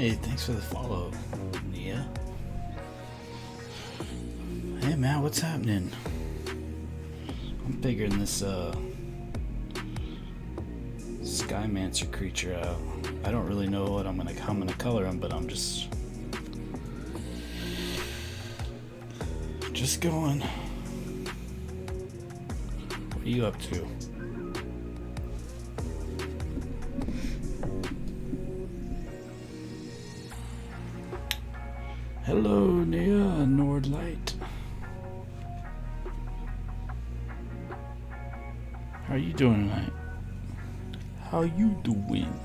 Hey, thanks for the follow, Nia. Hey man, what's happening? I'm figuring this Skymancer creature out. I don't really know what how I'm gonna color him, but I'm just going. What are you up to? Hello, Nia Nordlight. How are you doing tonight? How you doing?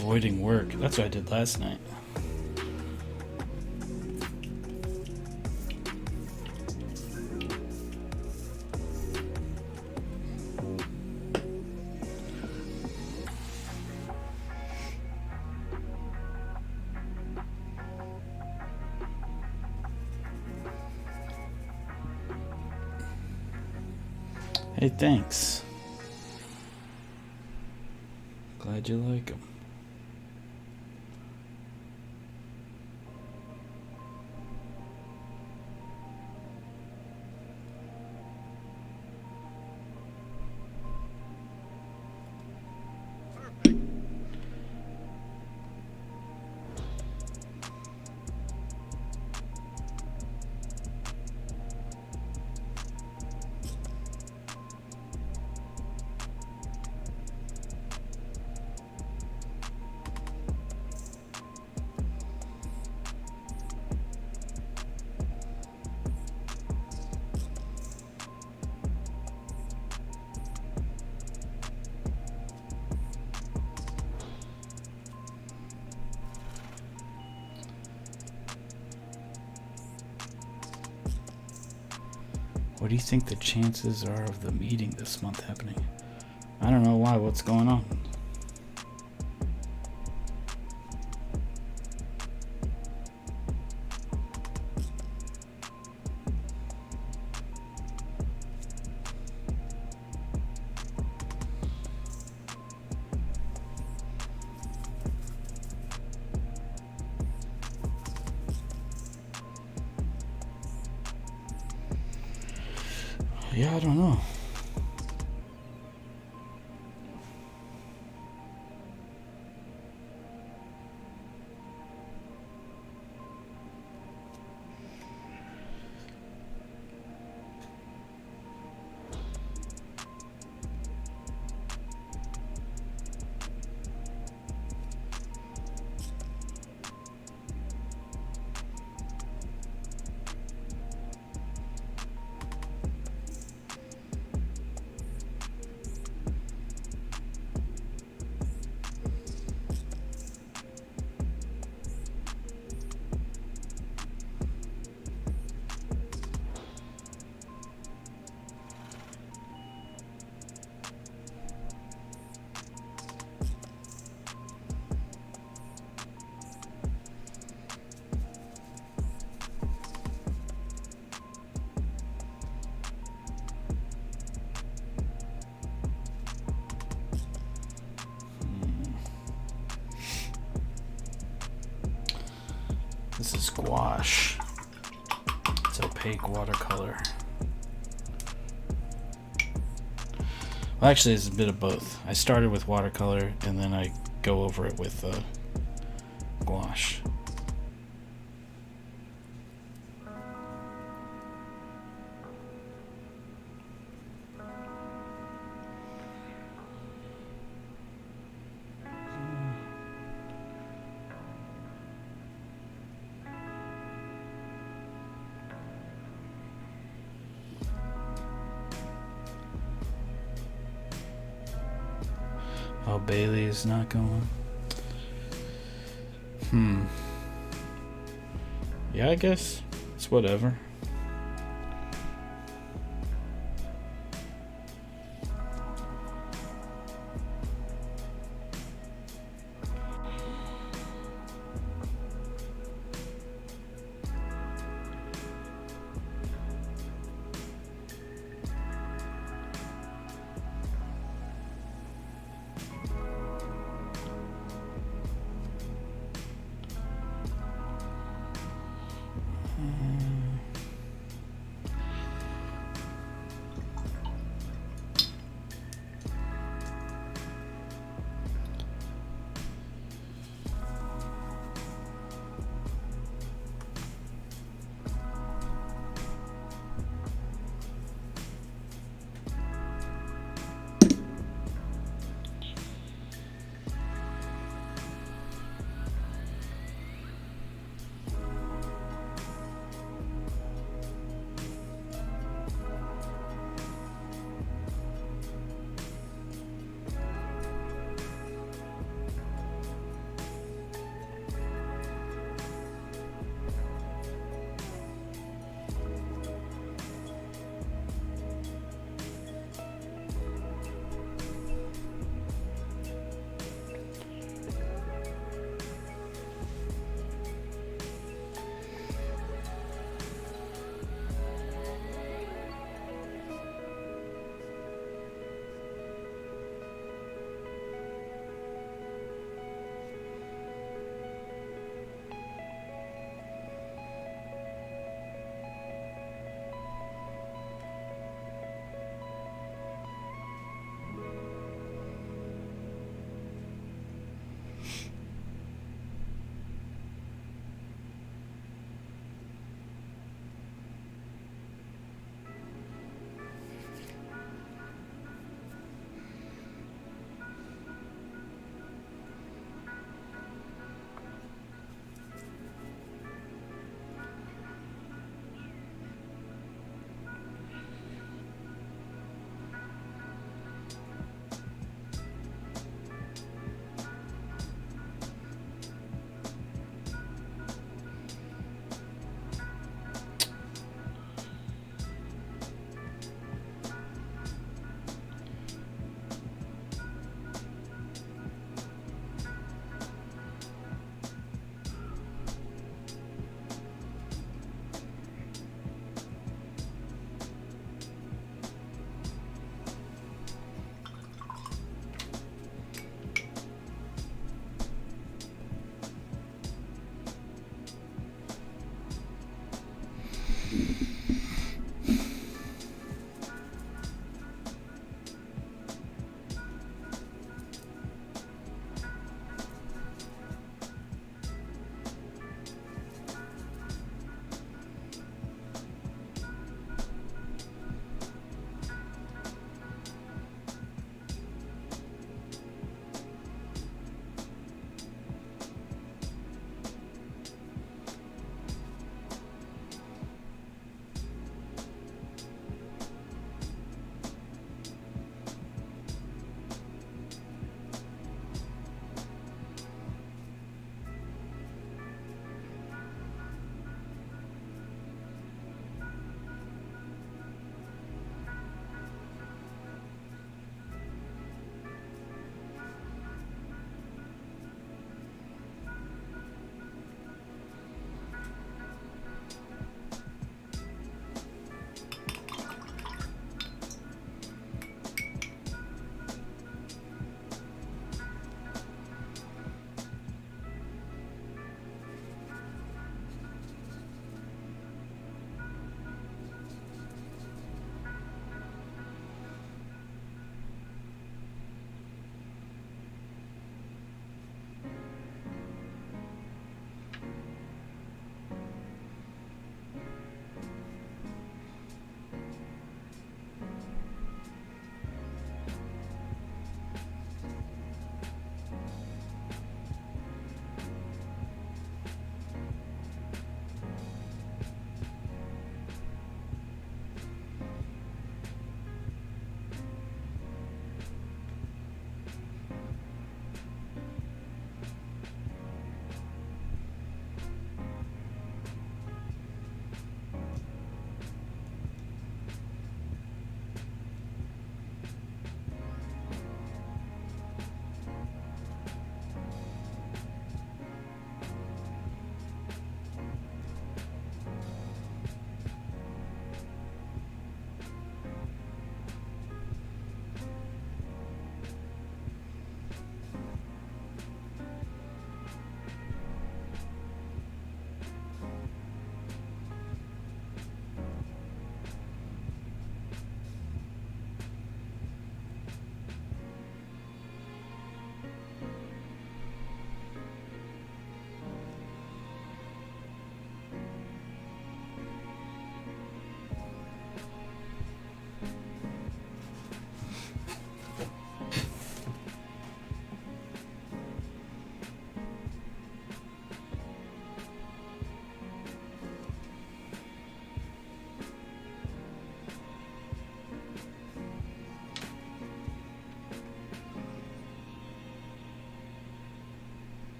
Avoiding work. That's what I did last night. Hey, thanks. Glad you like them. What do you think the chances are of the meeting this month happening? I don't know why. What's going on? Yeah, I don't know. This is gouache. It's opaque watercolor. Well, actually, it's a bit of both. I started with watercolor, and then I go over it with gouache. Oh, Bailey is not going. Yeah, I guess. It's whatever.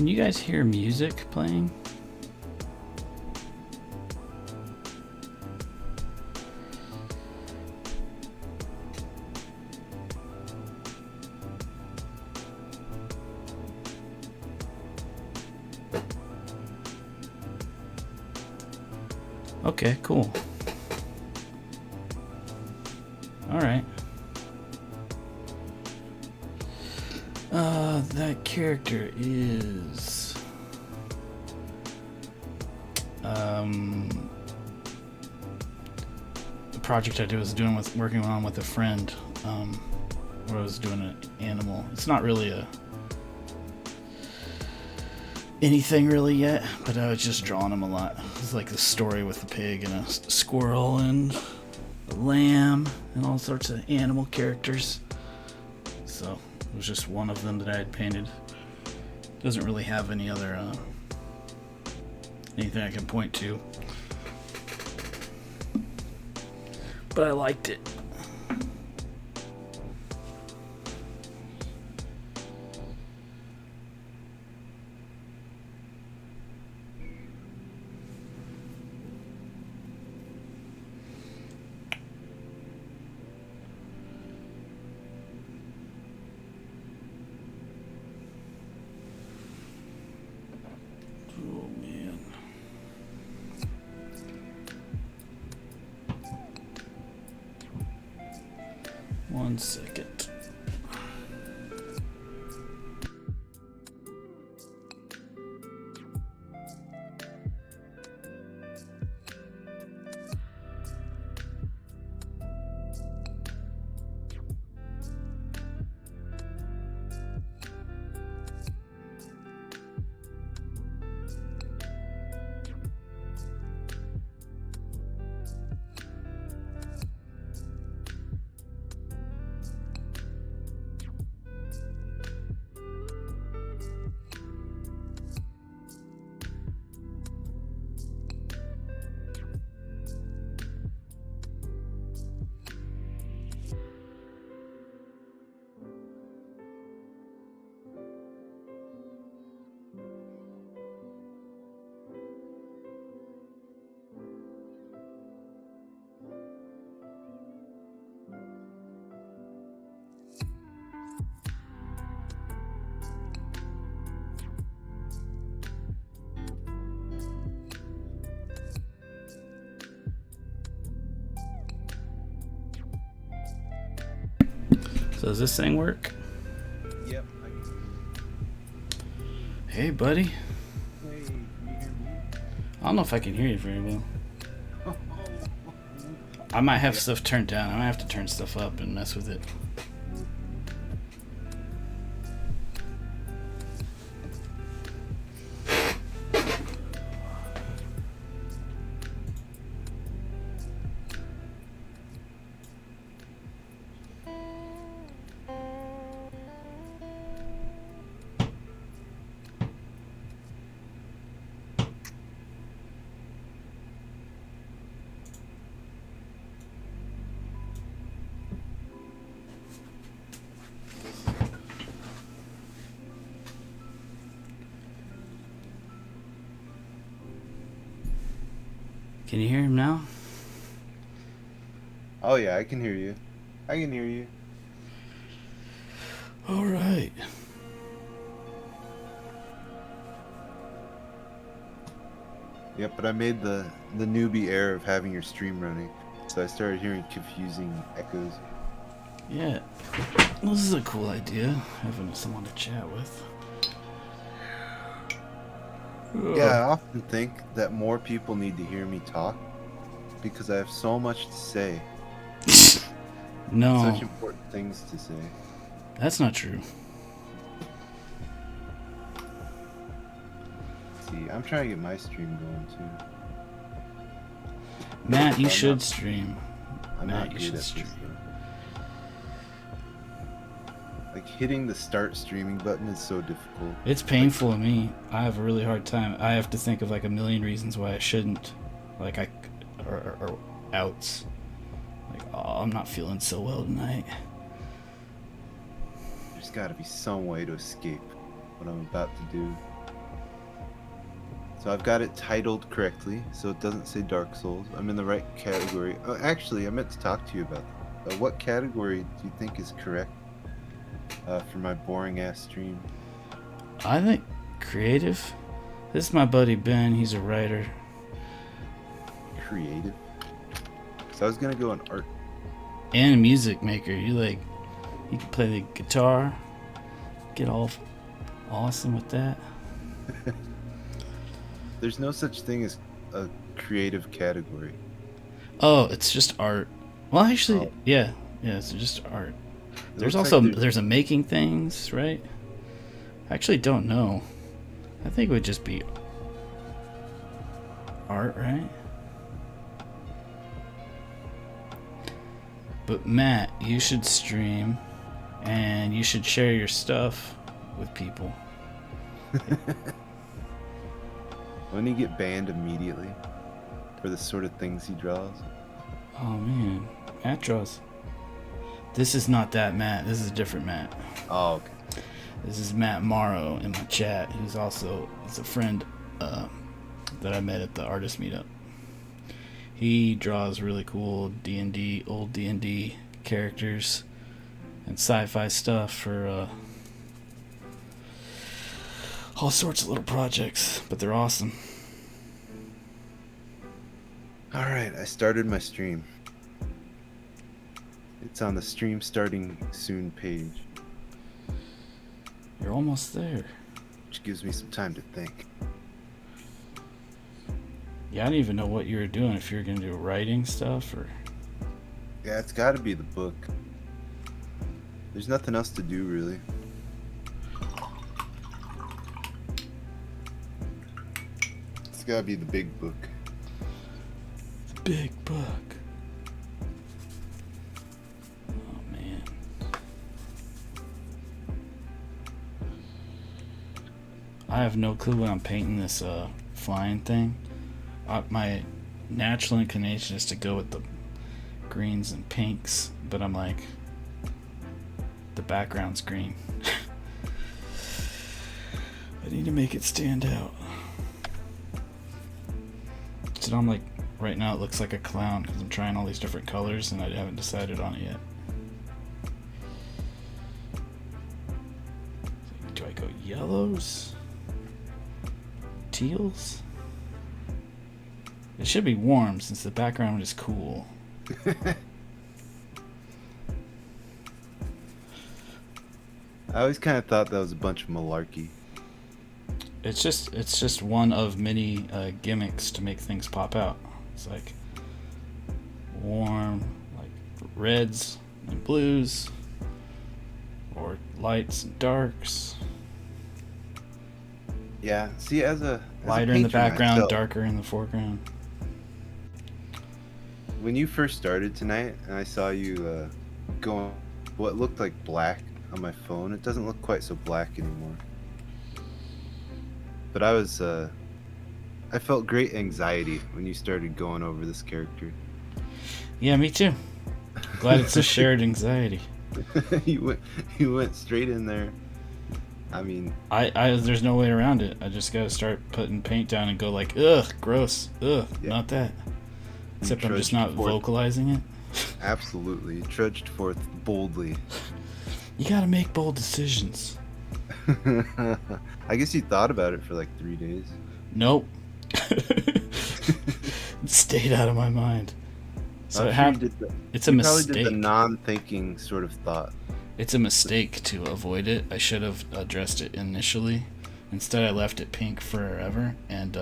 Can you guys hear music playing? Okay, cool. Alright. That character is... the project I was working on with a friend, where I was doing an animal. It's not really anything really yet, but I was just drawing him a lot. It's like the story with the pig and a squirrel and a lamb and all sorts of animal characters. So it was just one of them that I had painted. Doesn't really have any other anything I can point to, but I liked it. Oh man. One second. So does this thing work? Yep. Hey, buddy. Hey, can you hear me? I don't know if I can hear you very well. I might have stuff turned down. I might have to turn stuff up and mess with it. Can you hear him now? Oh yeah, I can hear you. I can hear you. All right. Yep, but I made the newbie error of having your stream running, so I started hearing confusing echoes. Yeah. This is a cool idea, having someone to chat with. Yeah, I often think that more people need to hear me talk because I have so much to say. No. Such important things to say. That's not true. See, I'm trying to get my stream going too. Matt, you should stream. I'm Matt, not you good should at stream. this though. Like hitting the start streaming button is so difficult. It's painful to me. I have a really hard time. I have to think of like a million reasons why I shouldn't. Like or outs. Like, oh, I'm not feeling so well tonight. There's got to be some way to escape what I'm about to do. So I've got it titled correctly, so it doesn't say Dark Souls. I'm in the right category. Oh, actually, I meant to talk to you about that. What category do you think is correct for my boring ass stream? I think creative. This is my buddy Ben. He's a writer. Creative. So I was gonna go on art. And a music maker. You can play the guitar. Get all awesome with that. There's no such thing as a creative category. Oh, it's just art. Well, actually, Oh. yeah, it's just art. There's looks also like there's a making things, right? I actually don't know. I think it would just be art, right? But Matt, you should stream, and you should share your stuff with people. Wouldn't he get banned immediately for the sort of things he draws? Oh man, Matt draws. This is not that Matt. This is a different Matt. Oh, okay. This is Matt Morrow in my chat, who's a friend that I met at the artist meetup. He draws really cool D&D, old D&D characters and sci-fi stuff for all sorts of little projects, but they're awesome. Alright, I started my stream. It's on the stream starting soon page, You're almost there. which gives me some time to think. Yeah, I didn't even know what you were doing, if you were going to do writing stuff or... Yeah, it's gotta be the book. There's nothing else to do, really. It's gotta be the big book. Big book. Oh man. I have no clue when I'm painting this flying thing. My natural inclination is to go with the greens and pinks, but I'm like, the background's green. I need to make it stand out. So I'm like, right now it looks like a clown because I'm trying all these different colors and I haven't decided on it yet. Do I go yellows? Teals? It should be warm since the background is cool. I always kind of thought that was a bunch of malarkey. It's just one of many gimmicks to make things pop out. It's like warm, like reds and blues, or lights and darks. Yeah, see, as a Lighter in the painter background, myself, darker in the foreground. when you first started tonight, and I saw you going what looked like black on my phone, it doesn't look quite so black anymore. But I felt great anxiety when you started going over this character. Yeah, me too. Glad it's a shared anxiety. you went straight in there. I mean, I there's no way around it. I just gotta start putting paint down and go like, ugh, gross, ugh, Yeah. not that. Except I'm just trudged not forth. vocalizing it. Absolutely, you trudged forth boldly. You gotta make bold decisions. I guess you thought about it for like 3 days. Nope. It stayed out of my mind. So I'm it sure you hap- did the- it's a you probably did the mistake. non-thinking sort of thought. It's a mistake to avoid it. I should have addressed it initially. Instead, I left it pink forever, and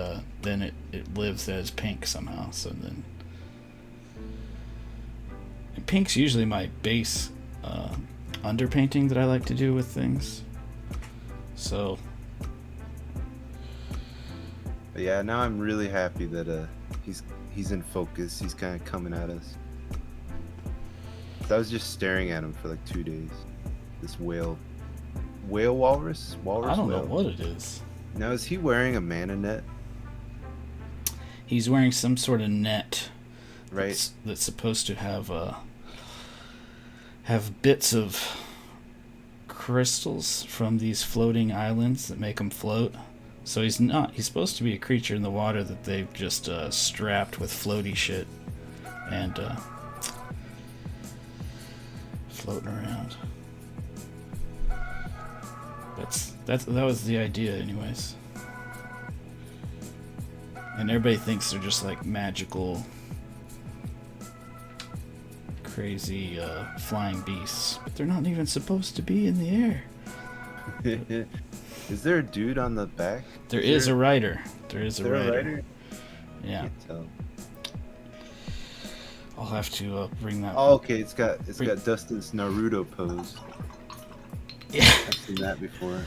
then it lives as pink somehow. So then, and pink's usually my base underpainting that I like to do with things. So But yeah, now I'm really happy that he's in focus. He's kind of coming at us. So I was just staring at him for like 2 days. This whale walrus I don't know whale. what it is. Now is he wearing a mana net? He's wearing some sort of net Right. that's supposed to have bits of crystals from these floating islands that make them float, So he's not. He's supposed to be a creature in the water that they've just strapped with floaty shit and floating around. That was the idea, anyways. And everybody thinks they're just like magical, crazy flying beasts, but they're not even supposed to be in the air. Is there a dude on the back? There is a rider. There is a there rider. a rider? Yeah. Can't tell. I'll have to bring that. Oh, okay. It's got Dustin's Naruto pose. Yeah. I've seen that before.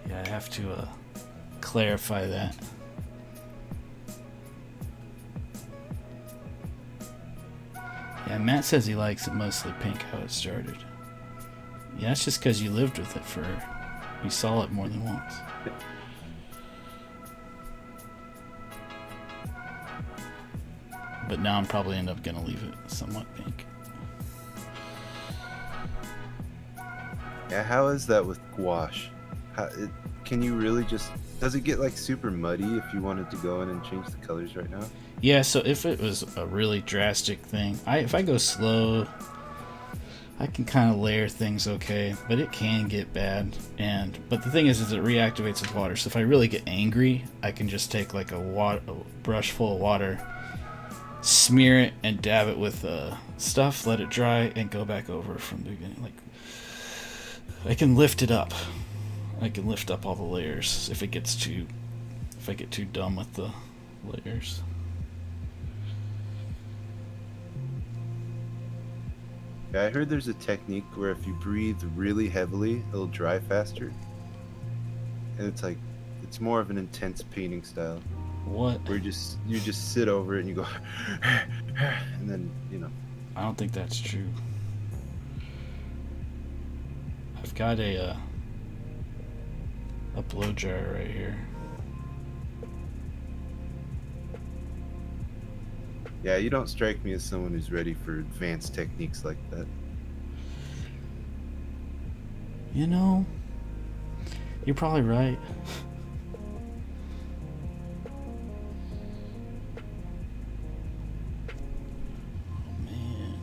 Yeah, I have to clarify that. Yeah, Matt says he likes it mostly pink how it started. Yeah, that's just because you lived with it for... You saw it more than once. But now I'm probably end up going to leave it somewhat pink. Yeah, how is that with gouache? Can you really just... Does it get like super muddy if you wanted to go in and change the colors right now? Yeah, so if it was a really drastic thing, if I go slow, I can kind of layer things okay, but it can get bad. But the thing is it reactivates with water. So if I really get angry, I can just take like a brush full of water, smear it, and dab it with stuff, let it dry, and go back over from the beginning. Like I can lift it up. I can lift up all the layers if I get too dumb with the layers. Yeah, I heard there's a technique where if you breathe really heavily, it'll dry faster. And it's more of an intense painting style. What? Where you just sit over it and you go, and then I don't think that's true. I've got a blow dryer right here. Yeah, you don't strike me as someone who's ready for advanced techniques like that. You know, you're probably right. Oh, man.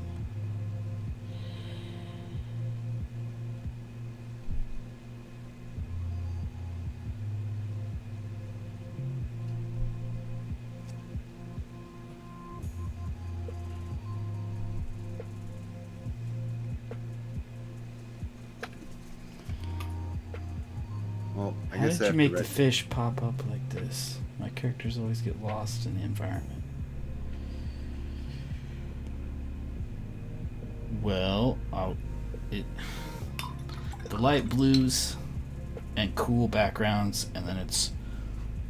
Well, I How guess did you make the fish pop up like this? My characters always get lost in the environment. Well, the light blues and cool backgrounds, and then it's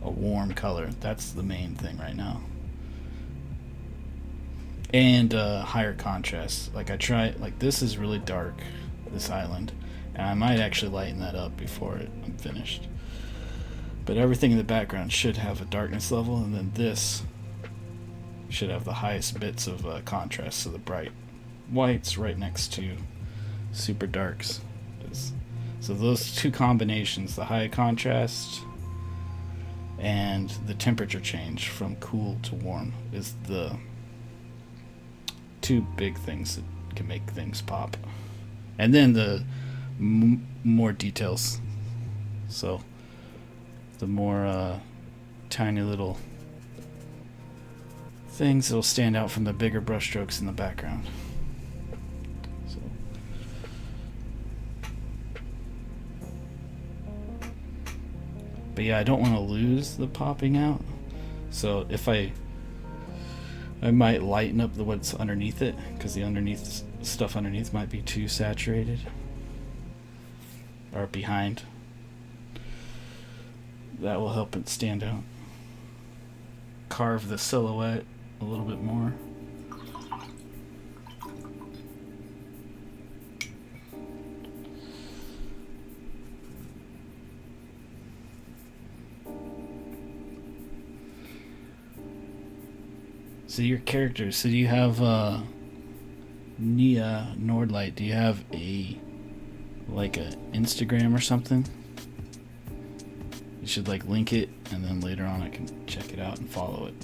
a warm color. That's the main thing right now. And higher contrast. Like this is really dark, this island, and I might actually lighten that up before I'm finished. But everything in the background should have a darkness level, and then this should have the highest bits of contrast, so the bright whites right next to super darks. So those two combinations, the high contrast and the temperature change from cool to warm, is the two big things that can make things pop. And then the more details. So the more tiny little things that'll stand out from the bigger brushstrokes in the background. So but yeah, I don't want to lose the popping out. So if I might lighten up what's underneath it, because the stuff underneath might be too saturated or behind. That will help it stand out. Carve the silhouette a little bit more. So your characters, so do you have Nia Nordlight, do you have a Instagram or something? should like link it, and then later on I can check it out and follow it.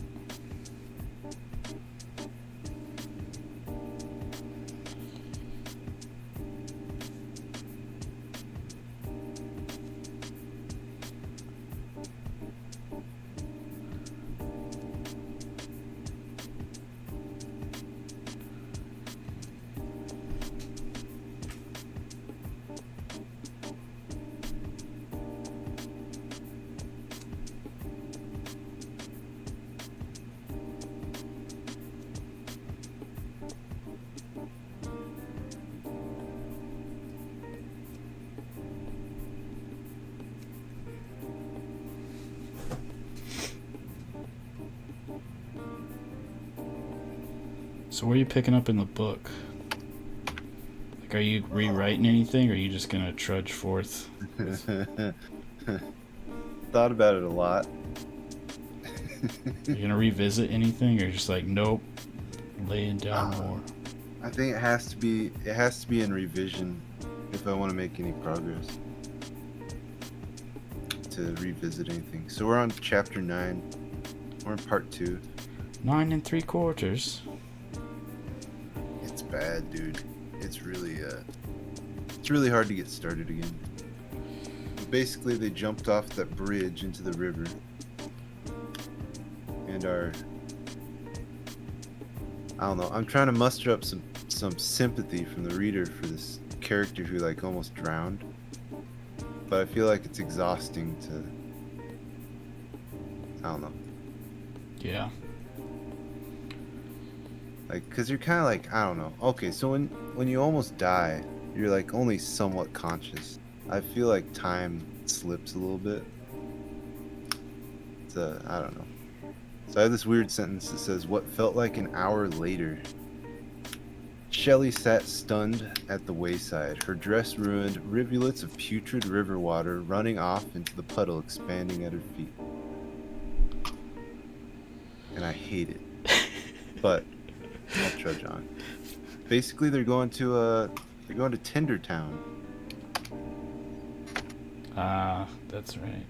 So what are you picking up in the book? Like, are you rewriting anything, or are you just gonna trudge forth? Thought about it a lot. You're gonna revisit anything, or just like, nope, laying down more? I think it has to be in revision if I want to make any progress. To revisit anything. So we're on chapter 9. We're in part 2. 9 3/4. It's bad, dude. It's really hard to get started again. But basically, they jumped off that bridge into the river, and I don't know. I'm trying to muster up some sympathy from the reader for this character who like almost drowned. But I feel like it's exhausting to. I don't know. Yeah. Like, cause you're kind of like, I don't know. Okay, so when you almost die, you're like only somewhat conscious. I feel like time slips a little bit. It's I don't know. So I have this weird sentence that says, "What felt like an hour later." Shelley sat stunned at the wayside, her dress ruined, rivulets of putrid river water running off into the puddle expanding at her feet. And I hate it. But I'll trudge on. Basically, they're going to Tindertown. That's right.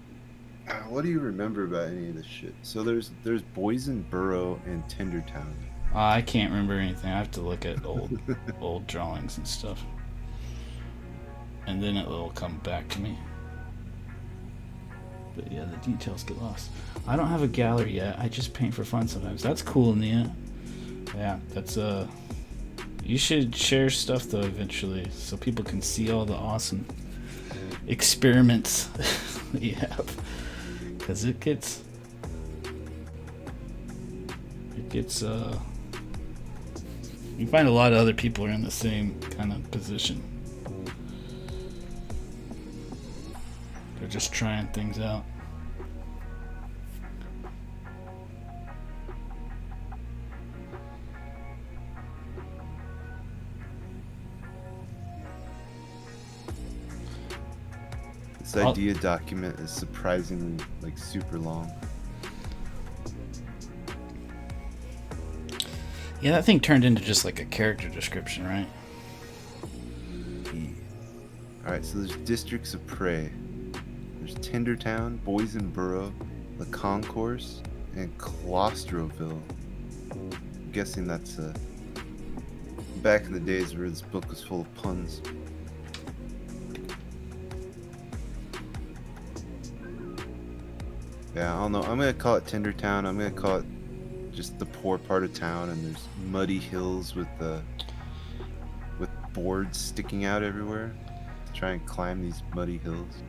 What do you remember about any of this shit? So there's Boysenboro and Tindertown. I can't remember anything. I have to look at old drawings and stuff, and then it'll come back to me. But yeah, the details get lost. I don't have a gallery yet. I just paint for fun sometimes. That's cool, Nia. Yeah, that's you should share stuff though eventually, so people can see all the awesome experiments that you have. Because it gets you find a lot of other people are in the same kind of position. They're just trying things out. This idea document is surprisingly like super long. Yeah, that thing turned into just like a character description, right? Alright, so there's districts of prey. There's Tindertown, Boysenboro, the Concourse, and Claustroville. I'm guessing that's back in the days where this book was full of puns. Yeah, I don't know. I'm gonna call it Tindertown. I'm gonna call it just the poor part of town, and there's muddy hills with boards sticking out everywhere to try and climb these muddy hills.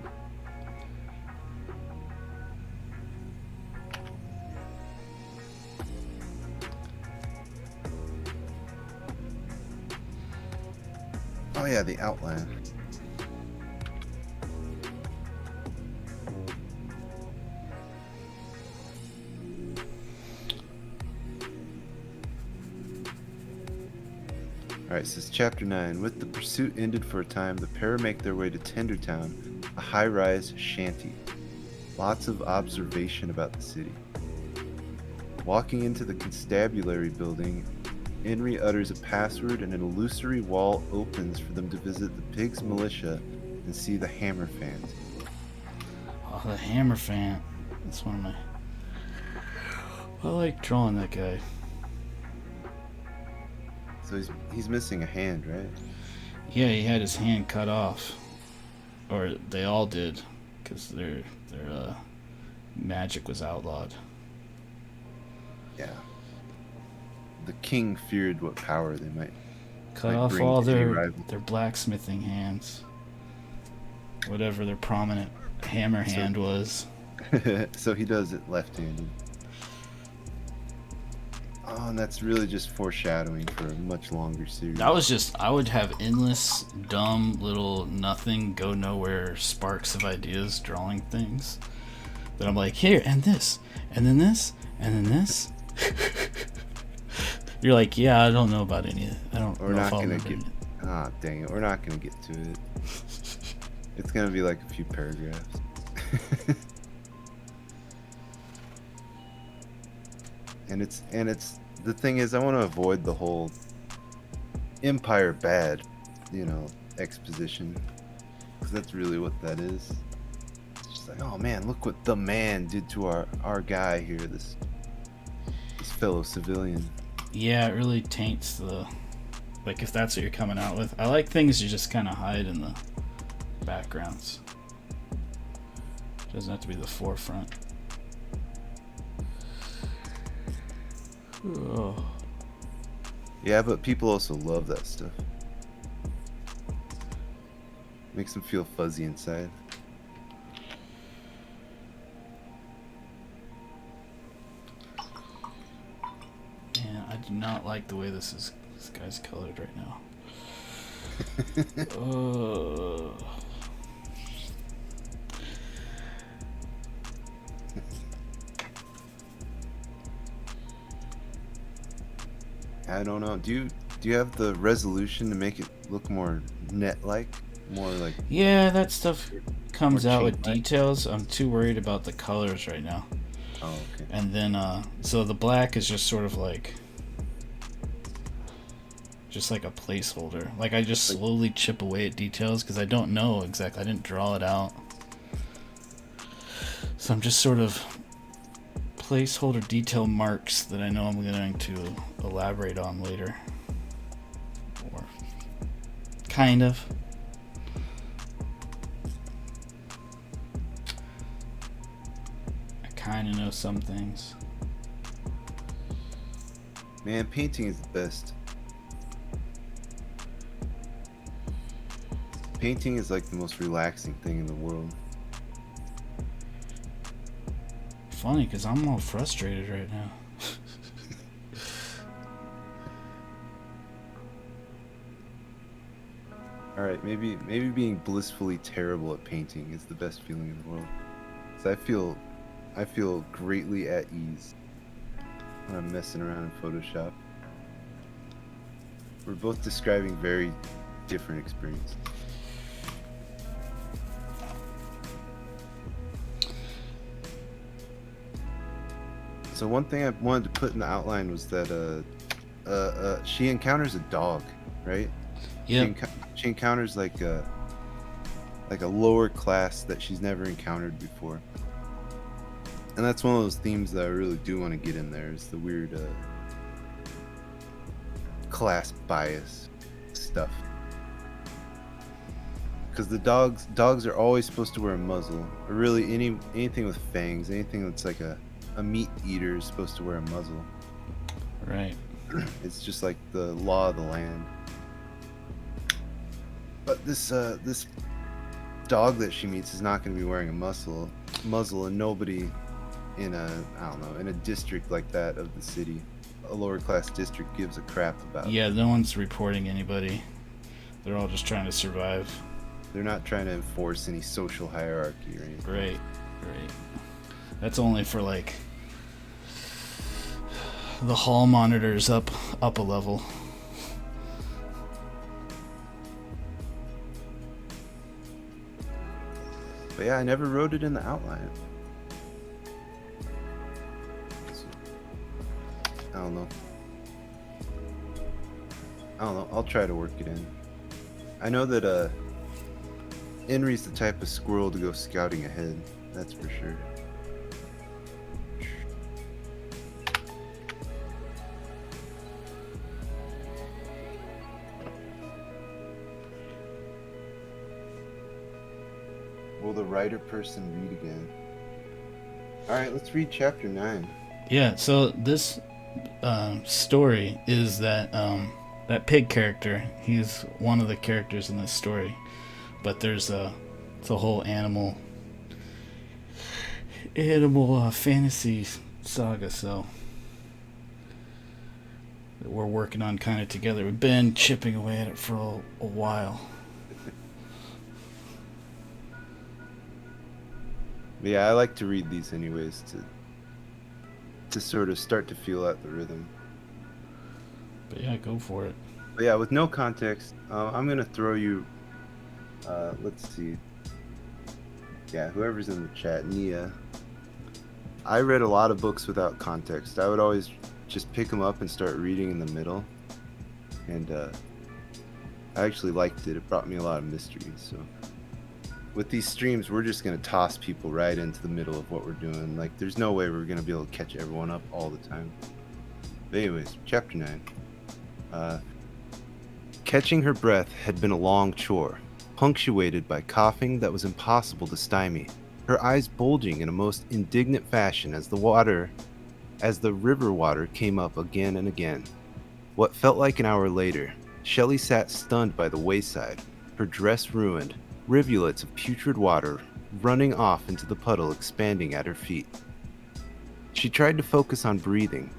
Oh yeah, the outline. Alright, so it's chapter 9. With the pursuit ended for a time, the pair make their way to Tindertown, a high-rise shanty. Lots of observation about the city. Walking into the constabulary building, Henry utters a password and an illusory wall opens for them to visit the Pigs Militia and see the Hammer Fans. Oh, the hammer fan. That's one of my. I like drawing that guy. So he's missing a hand, right? Yeah, he had his hand cut off, or they all did, because their magic was outlawed. Yeah. The king feared what power they might Cut like off bring all to any their rival. blacksmithing hands, whatever their prominent hammer hand was. So he does it left-handed. Oh, and that's really just foreshadowing for a much longer series. That was just, I would have endless, dumb, little, nothing, go nowhere sparks of ideas drawing things. That I'm like, here, and this, and then this, and then this. You're like, yeah, I don't know about any of it. I don't We're know not if I'll gonna remember get. it. Ah, dang it. We're not gonna get to it. It's gonna be like a few paragraphs. And it's the thing is, I want to avoid the whole Empire bad, exposition, because that's really what that is. It's just like, oh man, look what the man did to our guy here, this fellow civilian. Yeah, it really taints the, like, if that's what you're coming out with. I like things you just kind of hide in the backgrounds. It doesn't have to be the forefront. Oh. Yeah, but people also love that stuff. Makes them feel fuzzy inside. Man, I do not like the way this guy's colored right now. I don't know. Do you have the resolution to make it look more net-like, more like? Yeah, that stuff comes Or out with chain-like. details. I'm too worried about the colors right now. Oh, okay. And then, so the black is just sort of like a placeholder. Like, I just slowly chip away at details because I don't know exactly. I didn't draw it out. So I'm just sort of placeholder detail marks that I know I'm going to elaborate on later. Or kind of. I kind of know some things. Man, painting is the best. Painting is like the most relaxing thing in the world. Funny, because I'm all frustrated right now. All right, maybe being blissfully terrible at painting is the best feeling in the world. So I feel greatly at ease when I'm messing around in Photoshop. We're both describing very different experiences. So one thing I wanted to put in the outline was that she encounters a dog, right? Yep. She encounters like a lower class that she's never encountered before. And that's one of those themes that I really do want to get in there, is the weird class bias stuff. Because the dogs are always supposed to wear a muzzle, or really anything with fangs, anything that's like a meat eater is supposed to wear a muzzle. Right. It's just like the law of the land. But this dog that she meets is not going to be wearing a muzzle, and nobody in a district like that of the city, a lower class district, gives a crap about. Yeah, no one's reporting anybody. They're all just trying to survive. They're not trying to enforce any social hierarchy or anything. Right. That's only for like the hall monitors up a level. But yeah, I never wrote it in the outline. I don't know. I'll try to work it in. I know that Henry's the type of squirrel to go scouting ahead. That's for sure. Will the writer person read again? Alright, let's read chapter 9. Yeah, so this story is that that pig character, he's one of the characters in this story. But there's it's a whole animal fantasy saga, so that we're working on kind of together. We've been chipping away at it for a while. Yeah, I like to read these anyways to sort of start to feel out the rhythm. But yeah, go for it. But yeah, with no context, I'm gonna throw you. Let's see. Yeah, whoever's in the chat, Nia. I read a lot of books without context. I would always just pick them up and start reading in the middle, and I actually liked it. It brought me a lot of mystery. So with these streams, we're just gonna toss people right into the middle of what we're doing. Like, there's no way we're gonna be able to catch everyone up all the time. But anyways, chapter 9. Catching her breath had been a long chore, punctuated by coughing that was impossible to stymie, her eyes bulging in a most indignant fashion as the river water came up again and again. What felt like an hour later, Shelley sat stunned by the wayside, her dress ruined, rivulets of putrid water running off into the puddle expanding at her feet. She tried to focus on breathing,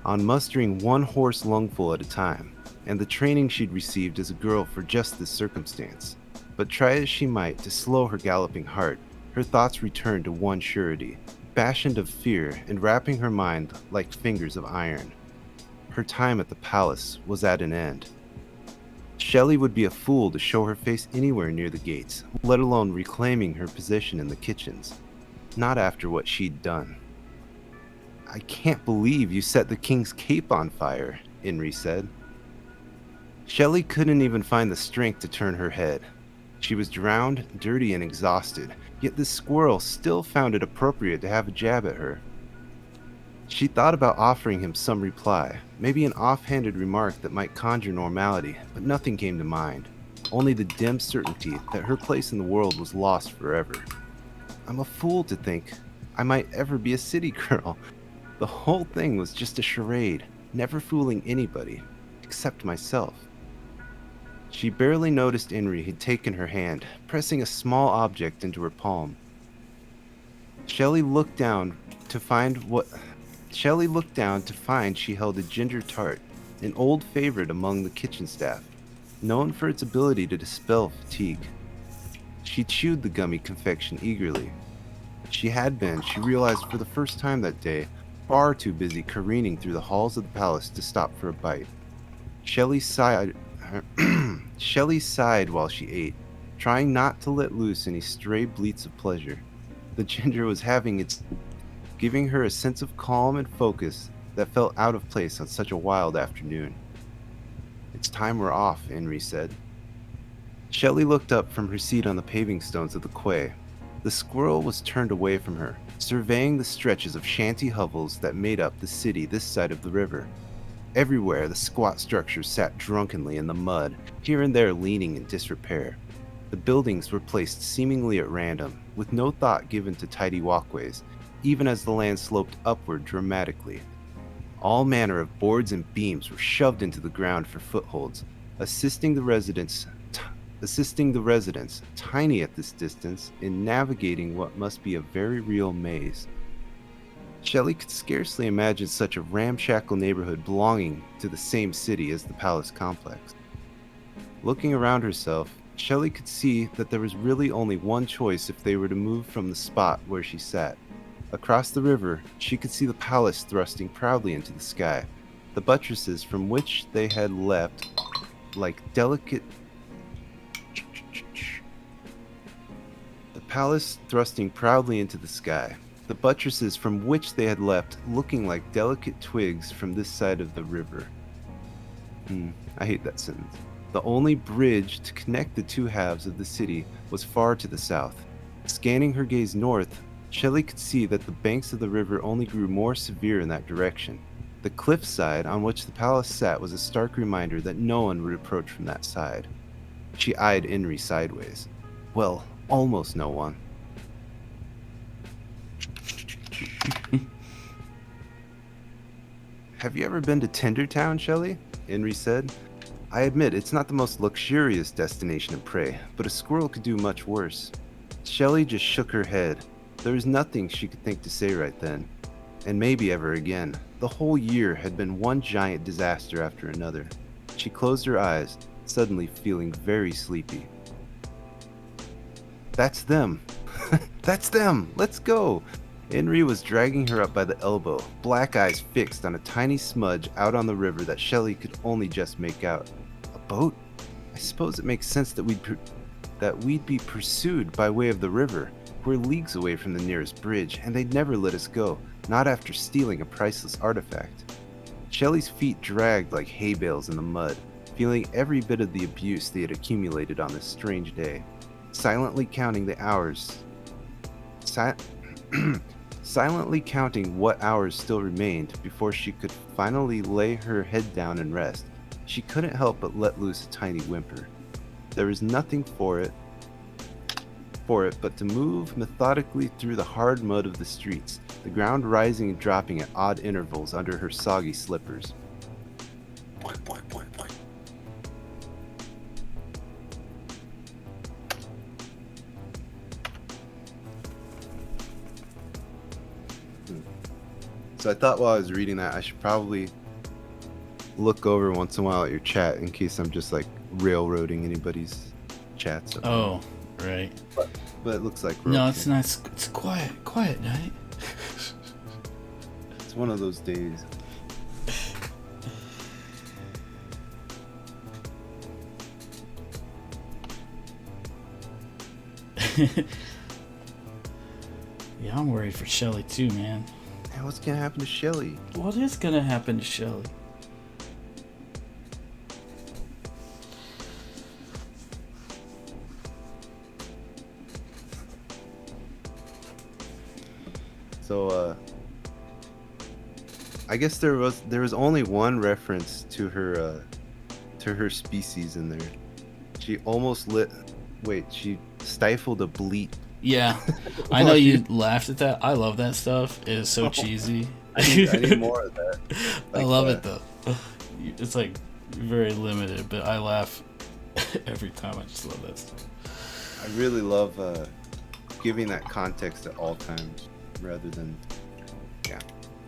on mustering one hoarse lungful at a time, and the training she'd received as a girl for just this circumstance. But try as she might to slow her galloping heart, her thoughts returned to one surety, fashioned of fear and wrapping her mind like fingers of iron. Her time at the palace was at an end. Shelley would be a fool to show her face anywhere near the gates, let alone reclaiming her position in the kitchens. Not after what she'd done. "I can't believe you set the king's cape on fire," Inri said. Shelley couldn't even find the strength to turn her head. She was drowned, dirty, and exhausted, yet this squirrel still found it appropriate to have a jab at her. She thought about offering him some reply, maybe an offhanded remark that might conjure normality, but nothing came to mind. Only the dim certainty that her place in the world was lost forever. "I'm a fool to think I might ever be a city girl. The whole thing was just a charade, never fooling anybody, except myself." She barely noticed Inri had taken her hand, pressing a small object into her palm. Shelley looked down to find she held a ginger tart, an old favorite among the kitchen staff, known for its ability to dispel fatigue. She chewed the gummy confection eagerly. She realized for the first time that day, far too busy careening through the halls of the palace to stop for a bite. Shelley sighed while she ate, trying not to let loose any stray bleats of pleasure. The ginger was giving her a sense of calm and focus that felt out of place on such a wild afternoon. "It's time we're off," Inri said. Shelley looked up from her seat on the paving stones of the quay. The squirrel was turned away from her, surveying the stretches of shanty hovels that made up the city this side of the river. Everywhere the squat structures sat drunkenly in the mud, here and there leaning in disrepair. The buildings were placed seemingly at random, with no thought given to tidy walkways, even as the land sloped upward dramatically. All manner of boards and beams were shoved into the ground for footholds, assisting the residents, tiny at this distance, in navigating what must be a very real maze. Shelley could scarcely imagine such a ramshackle neighborhood belonging to the same city as the palace complex. Looking around herself, Shelley could see that there was really only one choice if they were to move from the spot where she sat. Across the river, she could see the palace thrusting proudly into the sky, the buttresses from which they had leapt like delicate twigs from this side of the river. I hate that sentence. The only bridge to connect the two halves of the city was far to the south. Scanning her gaze north, Shelley could see that the banks of the river only grew more severe in that direction. The cliffside on which the palace sat was a stark reminder that no one would approach from that side. She eyed Inri sideways. Well, almost no one. Have you ever been to Tendertown, Shelley? Inri said. I admit it's not the most luxurious destination of prey, but a squirrel could do much worse. Shelley just shook her head. There was nothing she could think to say right then. And maybe ever again. The whole year had been one giant disaster after another. She closed her eyes, suddenly feeling very sleepy. That's them. That's them. Let's go. Inri was dragging her up by the elbow, black eyes fixed on a tiny smudge out on the river that Shelley could only just make out. A boat? I suppose it makes sense that we'd be pursued by way of the river. We're leagues away from the nearest bridge, and they'd never let us go, not after stealing a priceless artifact. Shelley's feet dragged like hay bales in the mud, feeling every bit of the abuse they had accumulated on this strange day. Silently counting the hours. Silently counting what hours still remained before she could finally lay her head down and rest, she couldn't help but let loose a tiny whimper. There was nothing for it but to move methodically through the hard mud of the streets, the ground rising and dropping at odd intervals under her soggy slippers. Boing, boing, boing, boing. So I thought while I was reading that, I should probably look over once in a while at your chat in case I'm just like railroading anybody's chats. Oh, right. But it looks like we're no, okay. it's nice. It's quiet night. It's one of those days. Yeah, I'm worried for Shelley too, man. Man, what's gonna happen to Shelley? What is gonna happen to Shelley? So, I guess there was only one reference to her species in there. She stifled a bleat. Yeah, I know you laughed at that. I love that stuff. It is so cheesy. I need more of that. I love it though. It's like very limited, but I laugh every time. I just love that stuff. I really love giving that context at all times, rather than, yeah.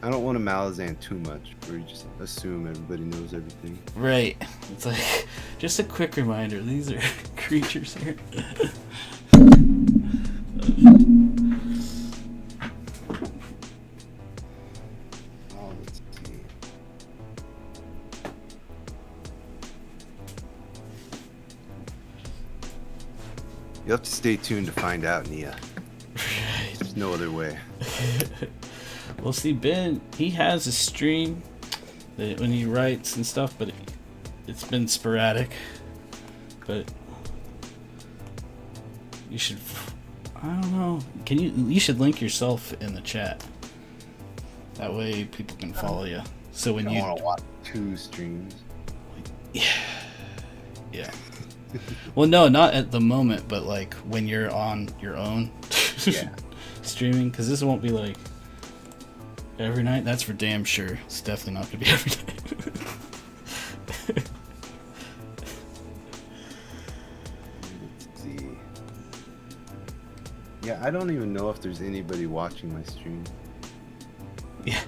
I don't want to Malazan too much, where you just assume everybody knows everything. Right. It's like just a quick reminder. These are creatures here. Let's see. You'll have to stay tuned to find out, Nia. There's no other way. Well, see, Ben, he has a stream that when he writes and stuff, but it's been sporadic. But you should, I don't know. You should link yourself in the chat. That way people can follow you. So when you want to watch 2 streams. Yeah. Well, no, not at the moment, but like when you're on your own streaming, because this won't be like every night. That's for damn sure. It's definitely not gonna be every night. Let's see. Yeah, I don't even know if there's anybody watching my stream. Yeah.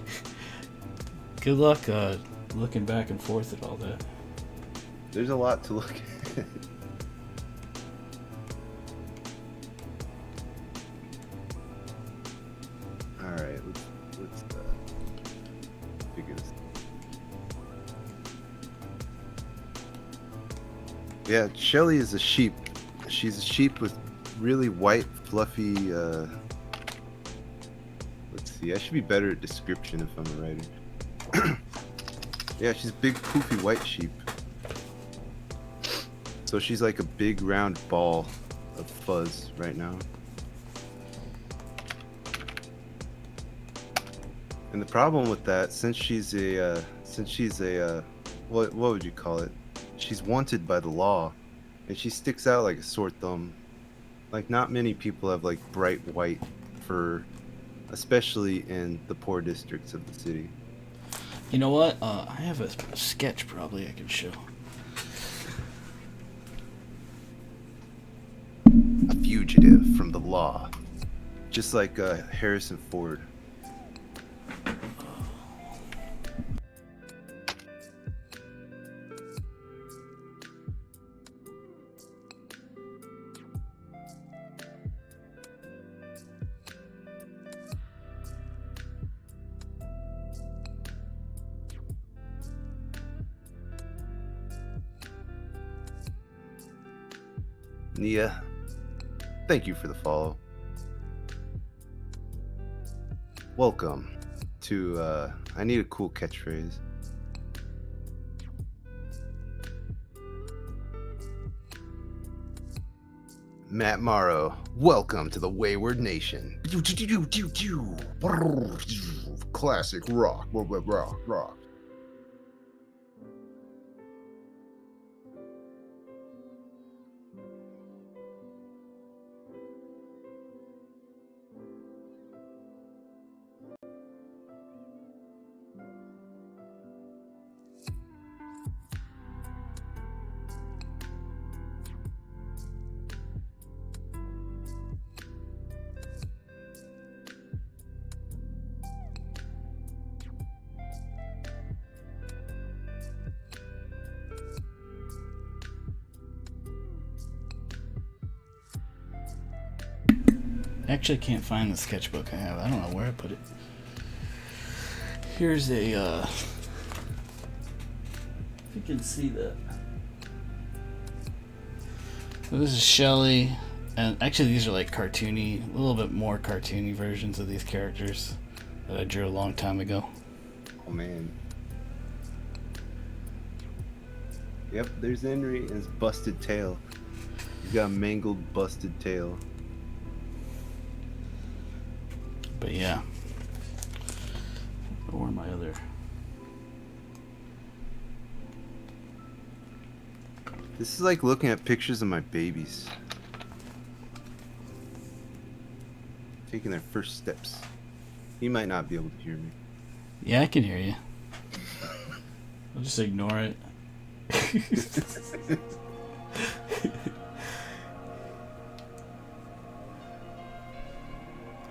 Good luck looking back and forth at all that. There's a lot to look at. Alright, let's figure this out. Yeah, Shelley is a sheep. She's a sheep with really white, fluffy, let's see, I should be better at description if I'm a writer. Yeah, she's a big, poofy white sheep. So she's like a big, round ball of fuzz right now. And the problem with that, since she's a what would you call it? She's wanted by the law, and she sticks out like a sore thumb. Like not many people have like bright white fur, especially in the poor districts of the city. You know what? I have a sketch probably I can show. A fugitive from the law, just like Harrison Ford. Nia, thank you for the follow. Welcome to, I need a cool catchphrase. Matt Morrow, welcome to the Wayward Nation. Classic rock, rock. Actually, can't find the sketchbook I have. I don't know where I put it. Here's a, if you can see that. So this is Shelly, and actually these are like cartoony, a little bit more cartoony versions of these characters that I drew a long time ago. Oh man. Yep, there's Henry and his busted tail. He's got a mangled, busted tail. But yeah. Or my other. This is like looking at pictures of my babies. Taking their first steps. He might not be able to hear me. Yeah, I can hear you. I'll just ignore it.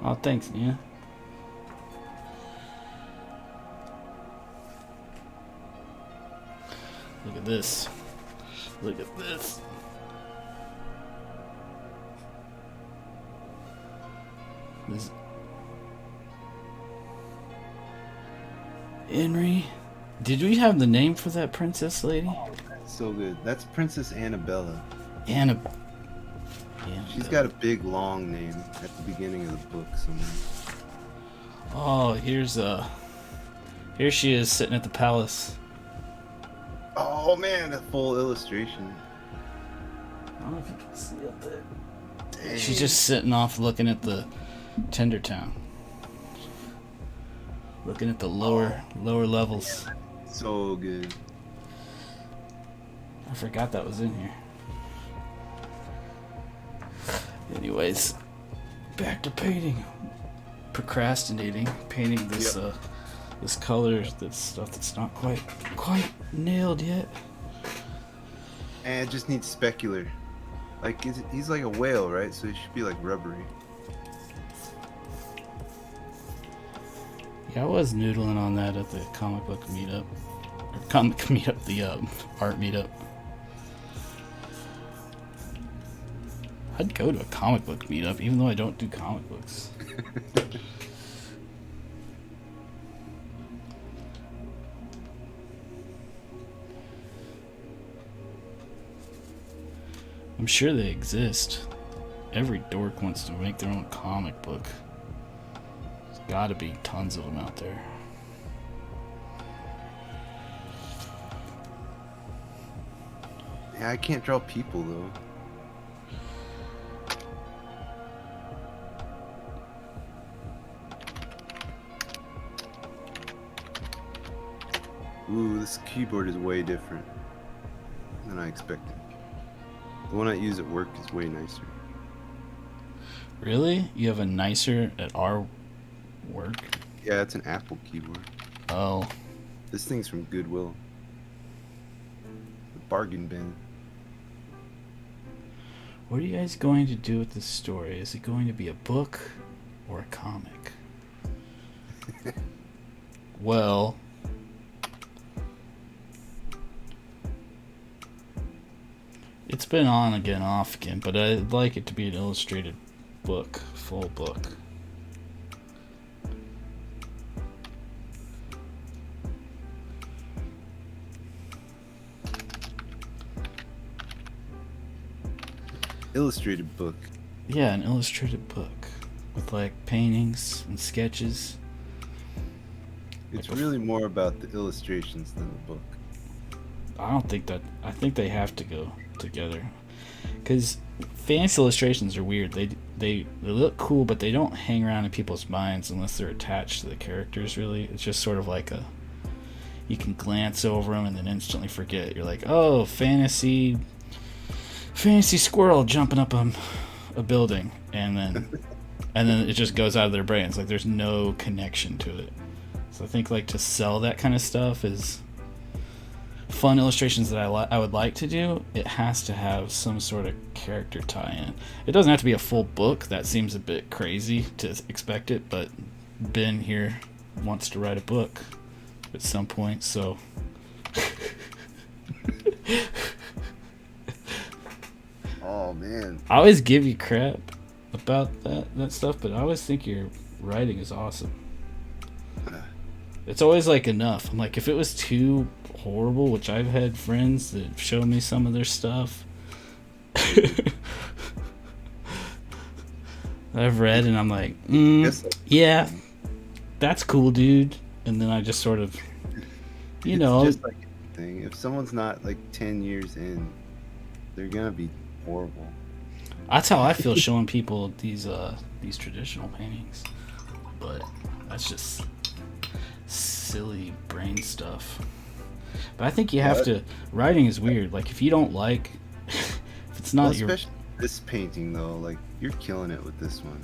Oh, thanks, Nia. Look at this. Look at this. This. Henry. Did we have the name for that princess lady? So good. That's Princess Annabella. Annabella. She's got a big long name at the beginning of the book somewhere. Oh, here she is sitting at the palace. Oh man, a full illustration. I don't know if you can see up there. Dang. She's just sitting off looking at the Tender Town. Looking at the lower levels. So good. I forgot that was in here. Anyways, back to painting. Procrastinating, painting this this color, this stuff that's not quite nailed yet. And it just needs specular. Like he's like a whale, right? So he should be like rubbery. Yeah, I was noodling on that at the comic book meetup. Or comic meetup, the art meetup. I'd go to a comic book meetup, even though I don't do comic books. I'm sure they exist. Every dork wants to make their own comic book. There's gotta be tons of them out there. Yeah, I can't draw people though. Ooh, this keyboard is way different than I expected. The one I use at work is way nicer. Really? You have a nicer at our work? Yeah, it's an Apple keyboard. Oh. This thing's from Goodwill. The bargain bin. What are you guys going to do with this story? Is it going to be a book or a comic? Well, it's been on again, off again, but I'd like it to be an illustrated book, full book. Illustrated book. Yeah, an illustrated book with like paintings and sketches. It's really more about the illustrations than the book. I don't think that. I think they have to go together, because fantasy illustrations are weird. They look cool, but they don't hang around in people's minds unless they're attached to the characters. Really, it's just sort of like a. You can glance over them and then instantly forget. You're like, oh, fantasy squirrel jumping up a building, and then it just goes out of their brains. Like there's no connection to it. So I think like to sell that kind of stuff is fun illustrations that I would like to do. It has to have some sort of character tie-in. It doesn't have to be a full book. That seems a bit crazy to expect it, but Ben here wants to write a book at some point, so Oh man. I always give you crap about that stuff, but I always think your writing is awesome. It's always like enough. I'm like, if it was too horrible, which I've had friends that show me some of their stuff I've read, and I'm like, yeah, that's cool, dude. And then I just sort of, It's just like anything. If someone's not like 10 years in, they're gonna be horrible. That's how I feel showing people these traditional paintings. But that's just silly brain stuff. But I think you have to. Writing is weird. Like if you don't like, if it's not your. Especially this painting though, like you're killing it with this one.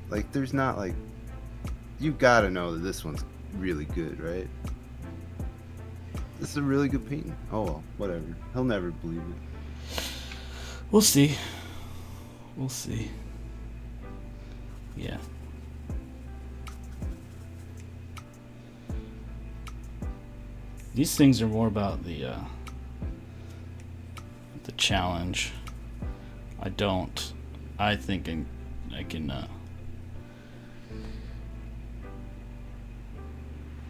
Like there's not like, you gotta know that this one's really good, right? This is a really good painting. Oh well, whatever. He'll never believe it. We'll see. We'll see. Yeah. These things are more about the challenge. I think I can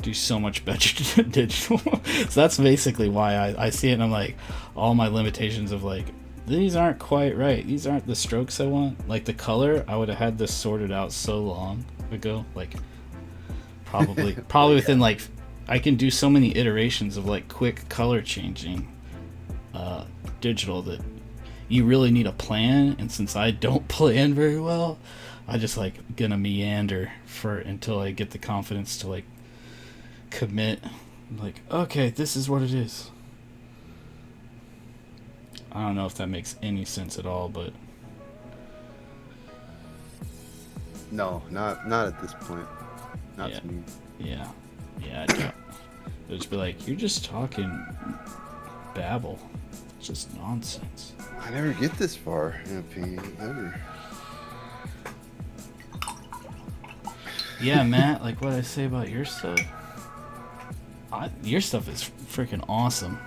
do so much better digital. So that's basically why I see it, and I'm like, all my limitations of like, these aren't quite right. These aren't the strokes I want. Like the color, I would have had this sorted out so long ago. Like probably within like, I can do so many iterations of like quick color changing digital that you really need a plan. And since I don't plan very well, I just like gonna meander until I get the confidence to like commit. Like, okay, this is what it is. I don't know if that makes any sense at all, but No, not at this point. Not Yeah. to me. yeah, I don't. It'll just be like, you're just talking babble. It's just nonsense. I never get this far in a painting, ever. Yeah, Matt, like what I say about your stuff. Your stuff is freaking awesome.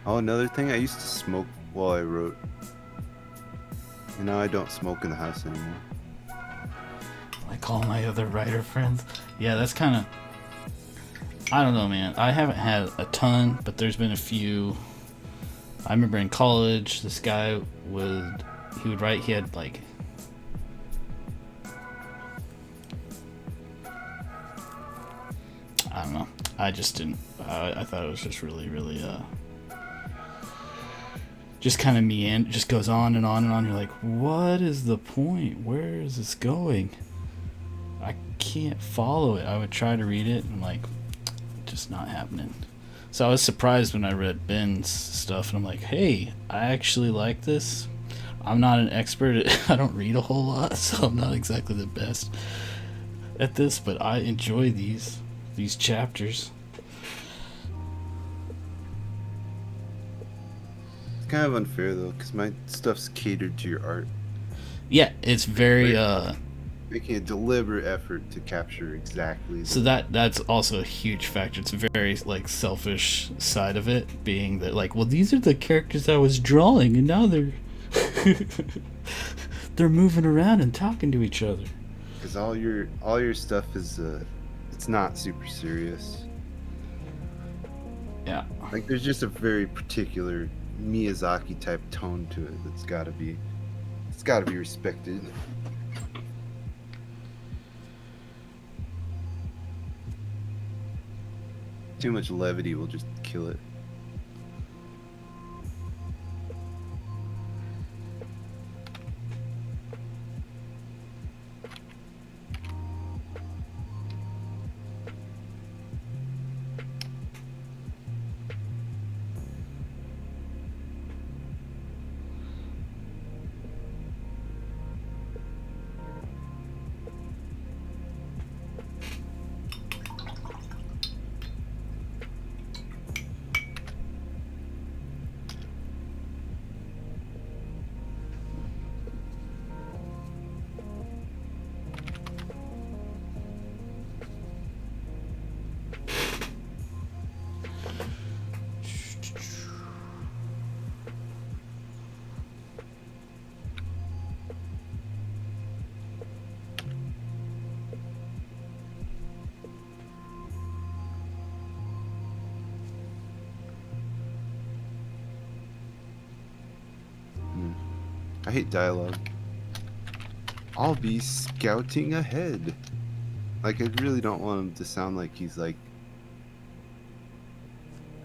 Oh, another thing, I used to smoke while I wrote. And now I don't smoke in the house anymore. call my other writer friends. Yeah, that's kind of... I don't know, man. I haven't had a ton, but there's been a few. I remember in college, this guy he would write, he had like... I don't know. I just didn't... I thought it was just really, really... just kind of just goes on and on and on. You're like, what is the point? Where is this going? I can't follow it. I would try to read it and like, just not happening. So I was surprised when I read Ben's stuff and I'm like, hey, I actually like this. I'm not an expert. I don't read a whole lot, so I'm not exactly the best at this, but I enjoy these chapters. It's kind of unfair though, because my stuff's catered to your art. Yeah, it's very making a deliberate effort to capture exactly. So that's also a huge factor. It's a very like selfish side of it, being that like, well, these are the characters I was drawing, and now they're they're moving around and talking to each other. Because all your stuff is it's not super serious. Yeah. Like there's just a very particular Miyazaki type tone to it that's gotta be respected. Too much levity will just kill it. I hate dialogue. I'll be scouting ahead. Like, I really don't want him to sound like he's like,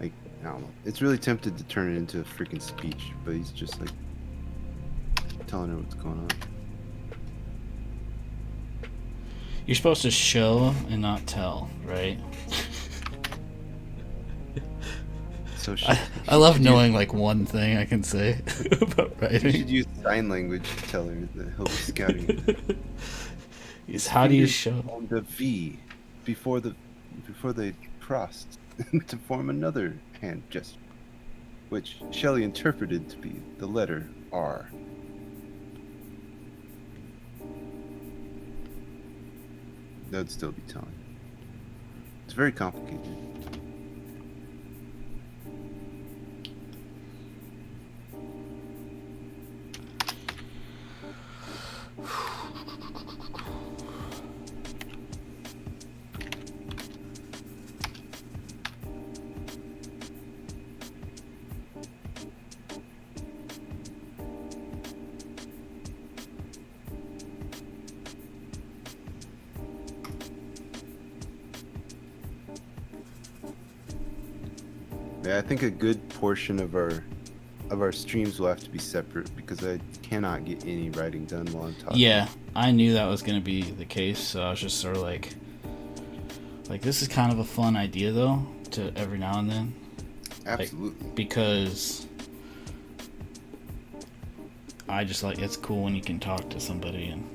I don't know. It's really tempted to turn it into a freaking speech, but he's just like telling her what's going on. You're supposed to show and not tell, right? So I love knowing like one thing I can say about writing. You should use sign language to tell her that he'll be scouting. Is how do you show on the V before they crossed to form another hand gesture, which Shelley interpreted to be the letter R. That would still be telling. It's very complicated. Yeah, I think a good portion of our streams will have to be separate because I cannot get any writing done while I'm talking. Yeah, I knew that was going to be the case, so I was just sort of like this is kind of a fun idea though, to every now and then. Absolutely. Like, because I just like, it's cool when you can talk to somebody and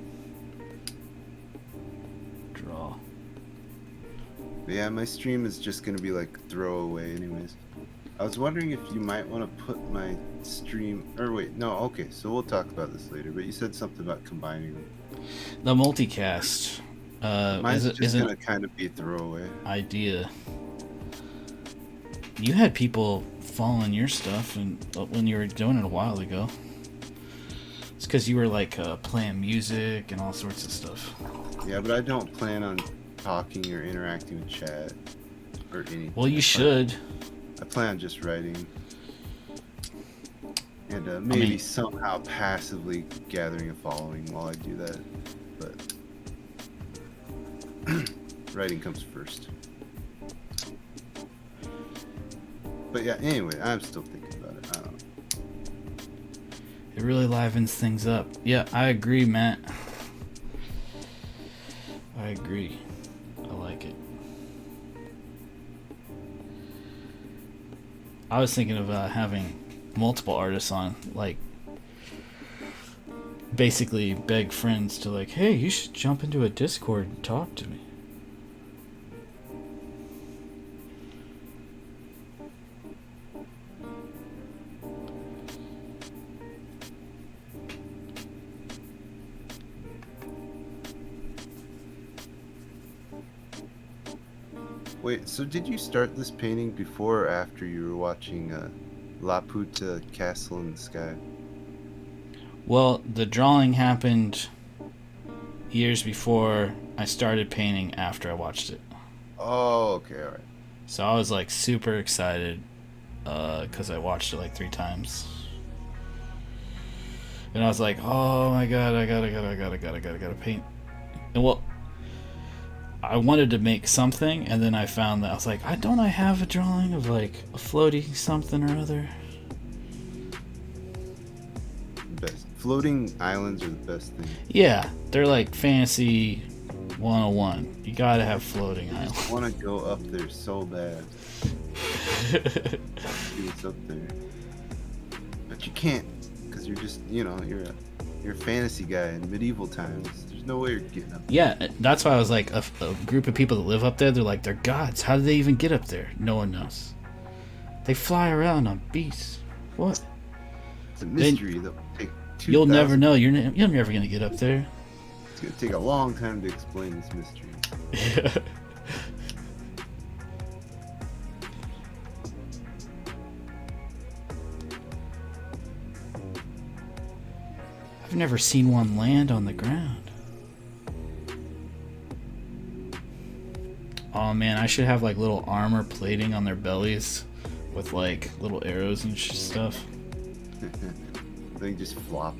draw. But yeah, my stream is just going to be like throwaway anyways. I was wondering if you might want to put my stream, or wait, no, okay, so we'll talk about this later, but you said something about combining them. The multicast. Mine's just going to kind of be a throwaway idea. You had people following your stuff and when you were doing it a while ago. It's because you were like playing music and all sorts of stuff. Yeah, but I don't plan on talking or interacting with chat or anything. Well, you should. I plan on just writing. And maybe I mean, somehow passively gathering a following while I do that. But writing comes first. But yeah, anyway, I'm still thinking about it. I don't know. it really livens things up. Yeah, I agree, Matt. I agree. I like it. I was thinking of having multiple artists on, like, basically beg friends to, like, hey, you should jump into a Discord and talk to me. Wait, so did you start this painting before or after you were watching Laputa Castle in the Sky? Well, the drawing happened years before I started painting after I watched it. Oh, okay, alright. So I was like super excited because I watched it like 3 times. And I was like, oh my god, I gotta paint. And well, I wanted to make something, and then I found that I was like, don't I have a drawing of like a floating something or other? Best. Floating islands are the best thing. Yeah, they're like fantasy 101. You gotta have floating islands. I want to go up there so bad. See what's up there. But you can't, because you're just, you're a fantasy guy in medieval times. There's no way you're getting up there. Yeah, that's why I was like, a group of people that live up there, they're like, they're gods. How did they even get up there? No one knows. They fly around on beasts. What? It's a mystery that will take 2,000. You'll never know. You're never gonna get up there. It's gonna take a long time to explain this mystery. I've never seen one land on the ground. Oh man, I should have like little armor plating on their bellies with like little arrows and stuff. They just flop.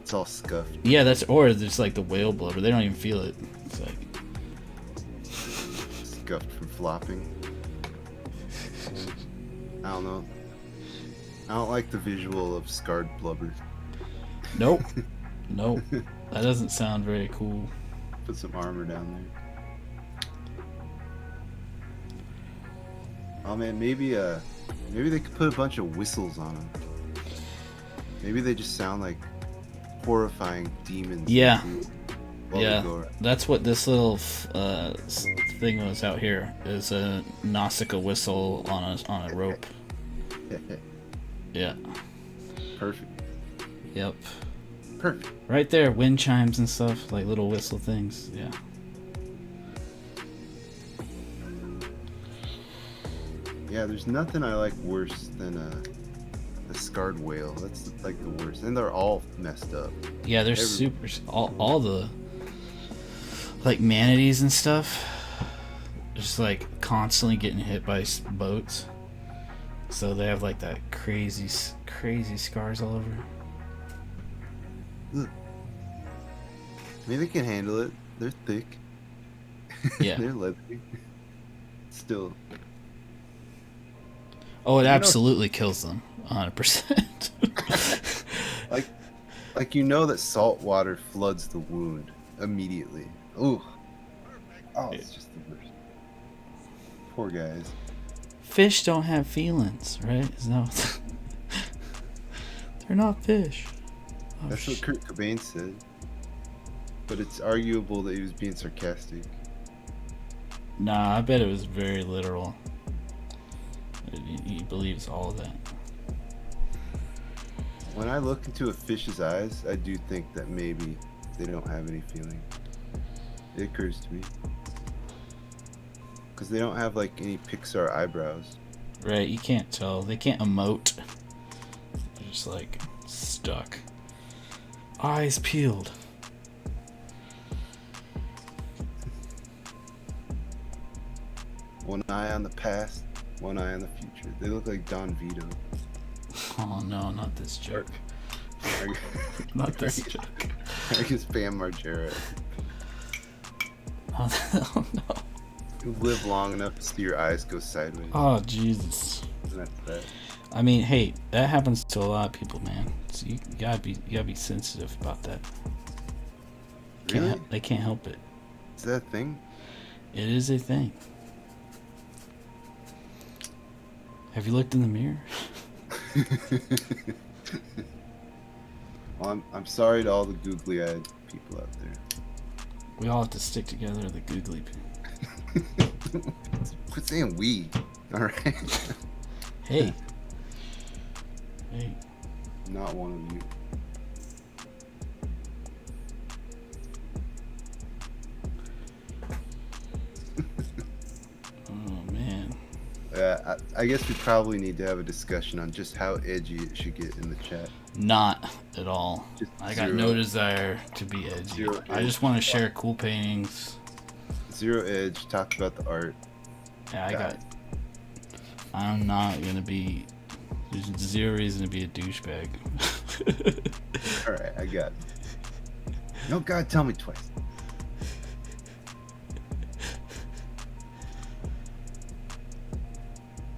It's all scuffed. Yeah, or there's like the whale blubber. They don't even feel it. It's like scuffed from flopping. I don't know. I don't like the visual of scarred blubber. Nope. Nope. That doesn't sound very cool. Put some armor down there. Oh man, maybe they could put a bunch of whistles on them. Maybe they just sound like horrifying demons. Yeah. while they go around. That's what this little thing was out here. Is a Nausicaa whistle on a rope. Yeah. Perfect. Yep. Perfect. Right there, wind chimes and stuff, like little whistle things. Yeah. Yeah, there's nothing I like worse than a scarred whale. That's like the worst, and they're all messed up. Yeah, they're super. All the like manatees and stuff, just like constantly getting hit by boats. So they have like that crazy scars all over. Look. I mean, they can handle it. They're thick. Yeah. They're leathery. Still. Oh, it absolutely kills them, 100%. like you know that salt water floods the wound immediately. Ooh. Oh, it's just the worst. Poor guys. Fish don't have feelings, right? They're not fish. Oh, That's what Kurt Cobain said. But it's arguable that he was being sarcastic. Nah, I bet it was very literal. He believes all of that. When I look into a fish's eyes, I do think that maybe they don't have any feeling. It occurs to me. Because they don't have like any Pixar eyebrows. Right, you can't tell. They can't emote. They're just like stuck. Eyes peeled. One eye on the past, one eye on the future. They look like Don Vito. Oh no, not this joke. Are Not this joke. Marcus Bam Margera. Oh no. You live long enough to see your eyes go sideways. Oh Jesus. And that's that. I mean, hey, that happens to a lot of people, man. So you gotta be sensitive about that. Really? They can't help it. Is that a thing? It is a thing. Have you looked in the mirror? Well, I'm sorry to all the googly-eyed people out there. We all have to stick together, the googly people. Quit saying we. All right. Hey. Hey. Not one of you. Oh man. I guess we probably need to have a discussion on just how edgy it should get in the chat. Not at all. Just I got zero. no desire to be edgy. Zero I just want to share cool paintings. Zero edge. Talk about the art. Yeah, I'm not gonna be. There's zero reason to be a douchebag. All right, I got it. No, God, tell me twice.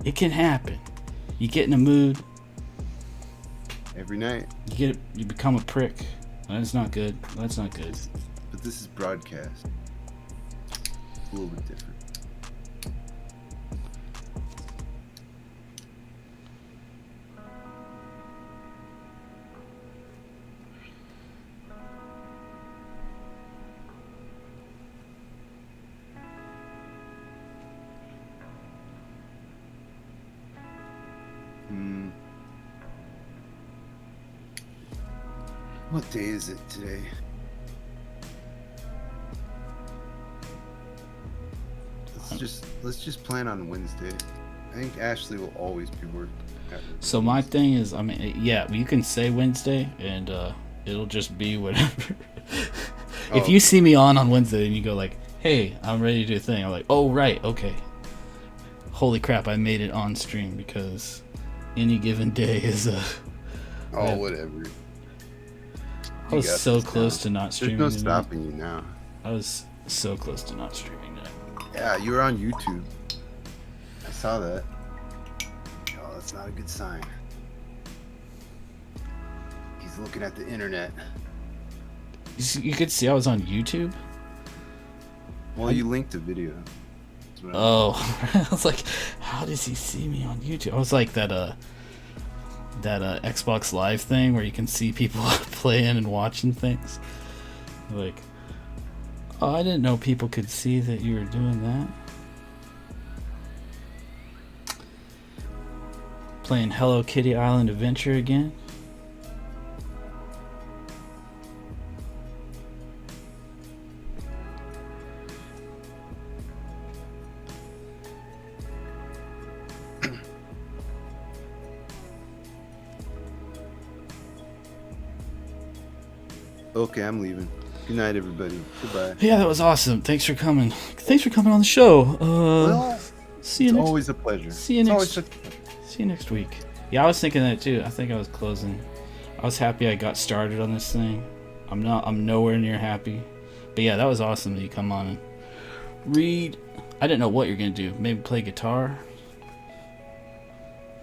It can happen. You get in a mood. Every night. You become a prick. That's not good. That's not good. But this is broadcast. A little bit different. What day is it today? Let's just plan on Wednesday. I think Ashley will always be working. So my thing is, I mean, yeah, you can say Wednesday, and it'll just be whatever. If you see me on Wednesday and you go like, "Hey, I'm ready to do a thing," I'm like, "Oh right, okay." Holy crap, I made it on stream because any given day is a. Whatever. I was so close to not streaming. There's no stopping you now. I was so close to not streaming tonight. Yeah, you were on YouTube. I saw that. Oh, that's not a good sign. He's looking at the internet. You could see I was on YouTube? Well, you linked a video. Oh, I was like, how does he see me on YouTube? I was like that Xbox Live thing where you can see people playing and watching things. Like, oh, I didn't know people could see that you were doing that. Playing Hello Kitty Island Adventure again. Okay, I'm leaving. Good night, everybody. Goodbye. Yeah, that was awesome. Thanks for coming. Thanks for coming on the show. Well, see you it's next. always a pleasure. See you next week. Yeah, I was thinking that too. I think I was closing. I was happy I got started on this thing. I'm nowhere near happy. But yeah, that was awesome that you come on and read. I didn't know what you're gonna do. Maybe play guitar.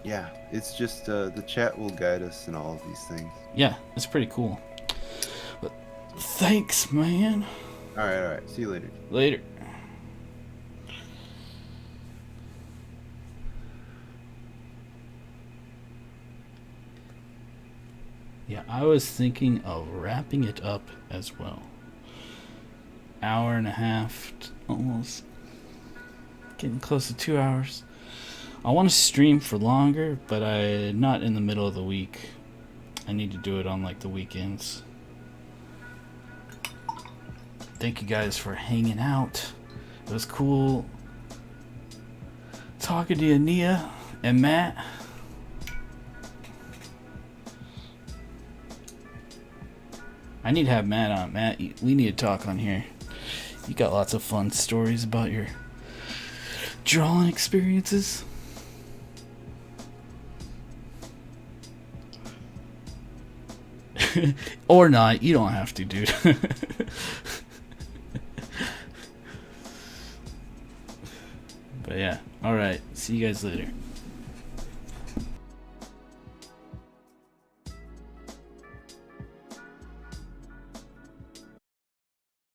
Yeah, it's just the chat will guide us in all of these things. Yeah, it's pretty cool. But thanks, man. All right. See you later. Later. Yeah, I was thinking of wrapping it up as well. Hour and a half, almost. Getting close to 2 hours. I want to stream for longer, but not in the middle of the week. I need to do it on like the weekends. Thank you guys for hanging out. It was cool talking to you, Nia and Matt. I need to have Matt on. Matt, we need to talk on here. You got lots of fun stories about your drawing experiences. Or not, you don't have to, dude. But yeah, alright, see you guys later.